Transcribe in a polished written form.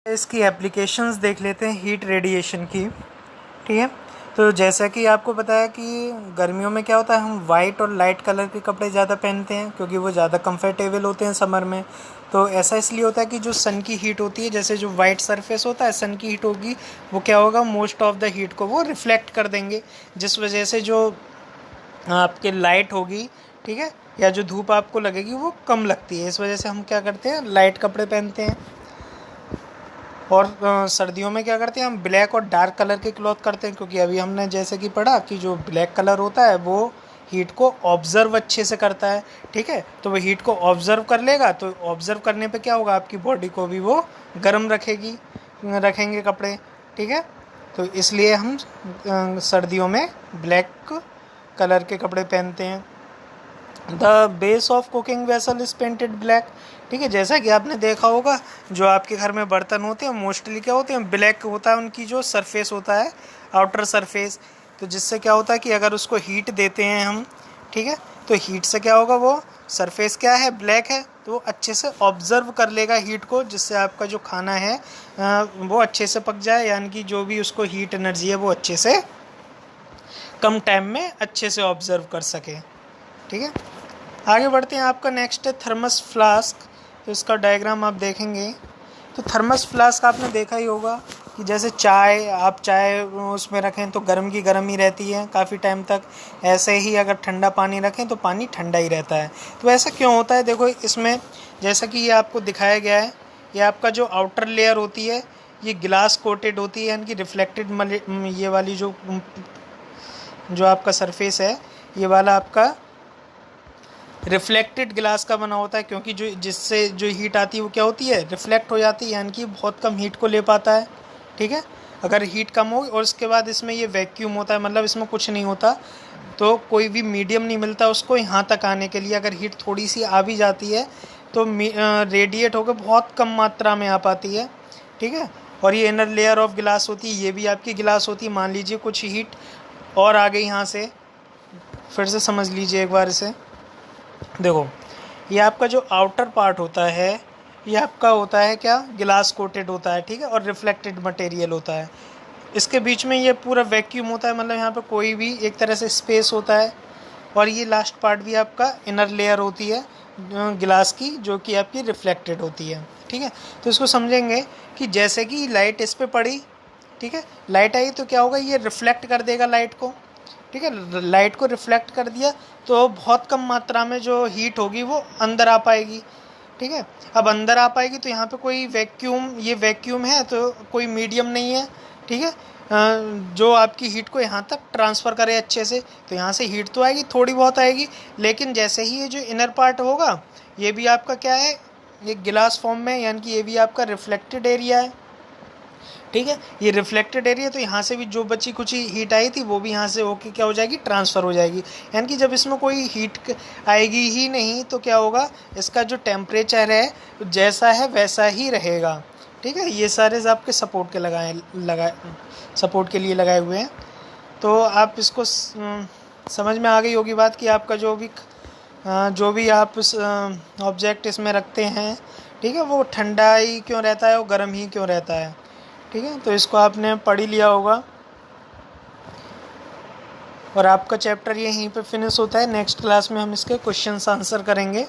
इसकी एप्लीकेशंस देख लेते हैं हीट रेडिएशन की। ठीक है, तो जैसा कि आपको पता है कि गर्मियों में क्या होता है, हम वाइट और लाइट कलर के कपड़े ज़्यादा पहनते हैं क्योंकि वो ज़्यादा कंफर्टेबल होते हैं समर में। तो ऐसा इसलिए होता है कि जो सन की हीट होती है, जैसे जो वाइट सरफेस होता है, सन की हीट होगी, वो क्या होगा, मोस्ट ऑफ द हीट को वो रिफ्लेक्ट कर देंगे, जिस वजह से जो आपके लाइट होगी, ठीक है, या जो धूप आपको लगेगी वो कम लगती है। इस वजह से हम क्या करते हैं, लाइट कपड़े पहनते हैं। और सर्दियों में क्या करते हैं, हम ब्लैक और डार्क कलर के क्लॉथ करते हैं, क्योंकि अभी हमने जैसे कि पढ़ा कि जो ब्लैक कलर होता है वो हीट को ऑब्ज़र्व अच्छे से करता है। ठीक है, तो वो हीट को ऑब्ज़र्व कर लेगा, तो ऑब्ज़र्व करने पे क्या होगा, आपकी बॉडी को भी वो गर्म रखेंगे कपड़े। ठीक है, तो इसलिए हम सर्दियों में ब्लैक कलर के कपड़े पहनते हैं। The base of cooking vessel is painted black. ठीक है, जैसा कि आपने देखा होगा, जो आपके घर में बर्तन होते हैं मोस्टली क्या होते हैं, ब्लैक होता है उनकी जो सरफेस होता है, आउटर सरफेस। तो जिससे क्या होता है कि अगर उसको हीट देते हैं हम, ठीक है, तो हीट से क्या होगा, वो सरफेस क्या है, ब्लैक है, तो वो अच्छे से ऑब्जर्व कर लेगा हीट को, जिससे आपका जो खाना है वो अच्छे से पक जाए, यानी कि जो भी उसको हीट एनर्जी है वो अच्छे से कम टाइम में अच्छे से ऑब्जर्व कर सके। ठीक है, आगे बढ़ते हैं। आपका नेक्स्ट है थर्मस फ्लास्क। तो इसका डायग्राम आप देखेंगे तो थर्मस फ्लास्क आपने देखा ही होगा कि जैसे चाय उसमें रखें तो गर्म की गर्म ही रहती है काफ़ी टाइम तक। ऐसे ही अगर ठंडा पानी रखें तो पानी ठंडा ही रहता है। तो ऐसा क्यों होता है, देखो इसमें जैसा कि ये आपको दिखाया गया है, ये आपका जो आउटर लेयर होती है ये ग्लास कोटेड होती है, यानी कि रिफ्लेक्टेड, ये वाली जो आपका सरफेस है ये वाला आपका रिफ्लेक्टेड ग्लास का बना होता है, क्योंकि जिससे जो हीट आती है वो क्या होती है, रिफ्लेक्ट हो जाती है, यानी कि बहुत कम हीट को ले पाता है। ठीक है, अगर हीट कम हो और उसके बाद इसमें ये वैक्यूम होता है, मतलब इसमें कुछ नहीं होता, तो कोई भी मीडियम नहीं मिलता उसको यहाँ तक आने के लिए। अगर हीट थोड़ी सी आ भी जाती है तो रेडिएट होकर बहुत कम मात्रा में आ पाती है। ठीक है, और ये इनर लेयर ऑफ ग्लास होती है, ये भी आपकी ग्लास होती है। मान लीजिए कुछ हीट और आ गई यहाँ से, फिर से समझ लीजिए एक बार इसे। देखो, ये आपका जो आउटर पार्ट होता है ये आपका होता है क्या, ग्लास कोटेड होता है। ठीक है, और रिफ्लेक्टेड मटेरियल होता है। इसके बीच में ये पूरा वैक्यूम होता है, मतलब यहाँ पे कोई भी एक तरह से स्पेस होता है। और ये लास्ट पार्ट भी आपका इनर लेयर होती है ग्लास की, जो कि आपकी रिफ्लेक्टेड होती है। ठीक है, तो इसको समझेंगे कि जैसे कि लाइट इस पर पड़ी, ठीक है, लाइट आई तो क्या होगा, ये रिफ्लेक्ट कर देगा लाइट को। ठीक है, लाइट को रिफ्लेक्ट कर दिया तो बहुत कम मात्रा में जो हीट होगी वो अंदर आ पाएगी। ठीक है, अब अंदर आ पाएगी तो यहाँ पे कोई वैक्यूम, ये वैक्यूम है तो कोई मीडियम नहीं है। ठीक है, जो आपकी हीट को यहाँ तक ट्रांसफ़र करे अच्छे से, तो यहाँ से हीट तो आएगी, थोड़ी बहुत आएगी, लेकिन जैसे ही ये जो इनर पार्ट होगा ये भी आपका क्या है, ये गिलास फॉर्म में, यानी कि ये भी आपका रिफ्लेक्टेड एरिया है। ठीक है, ये रिफ्लेक्टेड एरिया, तो यहाँ से भी जो बची कुछ हीट आई थी वो भी यहाँ से होके क्या हो जाएगी, ट्रांसफ़र हो जाएगी। यानी कि जब इसमें कोई हीट आएगी ही नहीं तो क्या होगा, इसका जो टेम्परेचर है जैसा है वैसा ही रहेगा। ठीक है, ये सारे आपके सपोर्ट के लिए लगाए हुए हैं। तो आप इसको समझ में आ गई होगी बात कि आपका जो भी आप ऑब्जेक्ट इसमें रखते हैं, ठीक है, वो ठंडा ही क्यों रहता है और गर्म ही क्यों रहता है। ठीक है, तो इसको आपने पढ़ ही लिया होगा और आपका चैप्टर यहीं पे फिनिश होता है। नेक्स्ट क्लास में हम इसके क्वेश्चंस आंसर करेंगे।